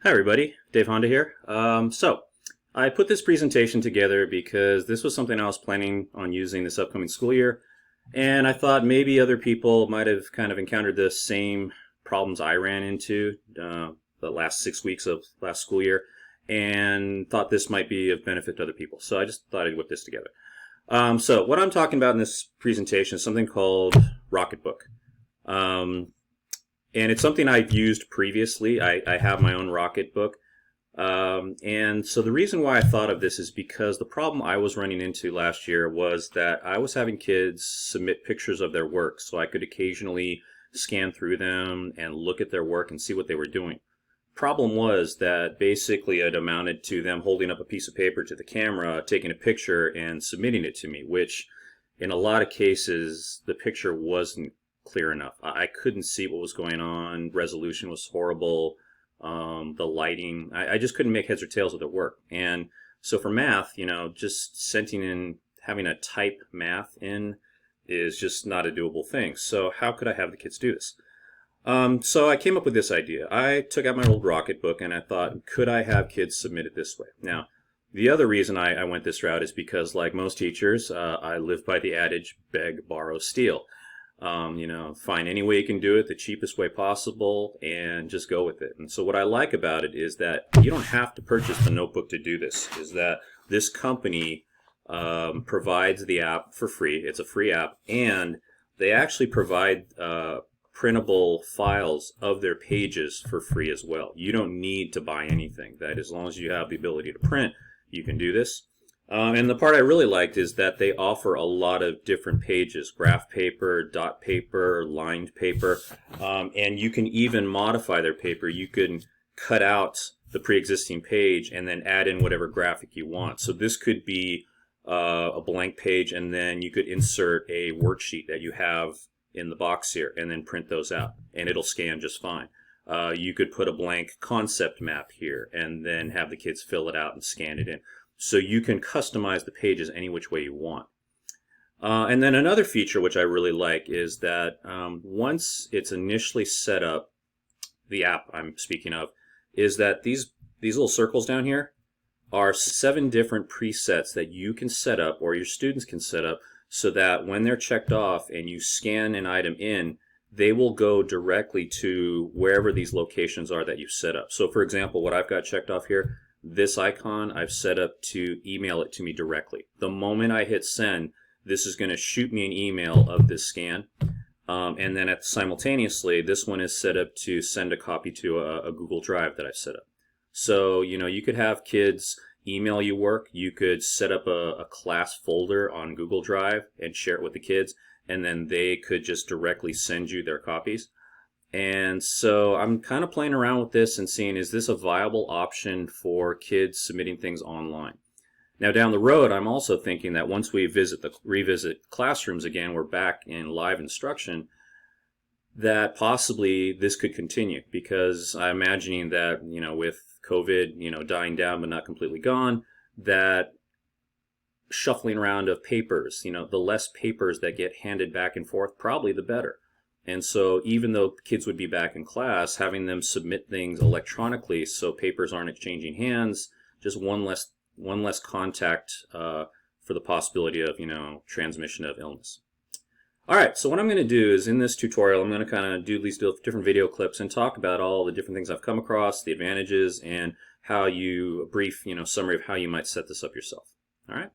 Hi everybody, Dave Honda here. I put this presentation together because this was something I was planning on using this upcoming school year, and I thought maybe other people might have kind of encountered the same problems I ran into the last 6 weeks of last school year, and thought this might be of benefit to other people. So I just thought I'd whip this together. So what I'm talking about in this presentation is something called Rocketbook. And it's something I've used previously. I have my own Rocketbook. And so the reason why I thought of this is because the problem I was running into last year was that I was having kids submit pictures of their work, so I could occasionally scan through them and look at their work and see what they were doing. Problem was that basically it amounted to them holding up a piece of paper to the camera, taking a picture, and submitting it to me, which in a lot of cases the picture wasn't clear enough. I couldn't see what was going on. Resolution was horrible. The lighting, I just couldn't make heads or tails of their work. And so for math, just having a type math in is just not a doable thing. So how could I have the kids do this? So I came up with this idea. I took out my old Rocketbook and I thought, could I have kids submit it this way? Now, the other reason I went this route is because, like most teachers, I live by the adage, beg, borrow, steal. Find any way you can do it, the cheapest way possible, and just go with it. And so what I like about it is that you don't have to purchase the notebook to do this, is that this company provides the app for free. It's a free app, and they actually provide printable files of their pages for free as well. You don't need to buy anything. That as long as you have the ability to print, you can do this. And the part I really liked is that they offer a lot of different pages, graph paper, dot paper, lined paper, and you can even modify their paper. You can cut out the pre-existing page and then add in whatever graphic you want. So this could be a blank page, and then you could insert a worksheet that you have in the box here and then print those out, and it'll scan just fine. You could put a blank concept map here and then have the kids fill it out and scan it in. So you can customize the pages any which way you want. And then another feature which I really like is that once it's initially set up, the app I'm speaking of, is that these little circles down here are 7 different presets that you can set up, or your students can set up, so that when they're checked off and you scan an item in, they will go directly to wherever these locations are that you set up. So for example, what I've got checked off here, this icon I've set up to email it to me directly. The moment I hit send, this is going to shoot me an email of this scan. And then simultaneously, this one is set up to send a copy to a Google Drive that I've set up. So, you could have kids email you work. You could set up a class folder on Google Drive and share it with the kids, and then they could just directly send you their copies. And so I'm kind of playing around with this and seeing, is this a viable option for kids submitting things online? Now down the road, I'm also thinking that once we revisit classrooms again, we're back in live instruction, that possibly this could continue, because I'm imagining that, with COVID, dying down but not completely gone, that shuffling around of papers, the less papers that get handed back and forth, probably the better. And so even though kids would be back in class, having them submit things electronically so papers aren't exchanging hands, just one less contact for the possibility of, transmission of illness. All right, so what I'm going to do is in this tutorial, I'm going to kind of do these different video clips and talk about all the different things I've come across, the advantages, and how a brief, summary of how you might set this up yourself. All right,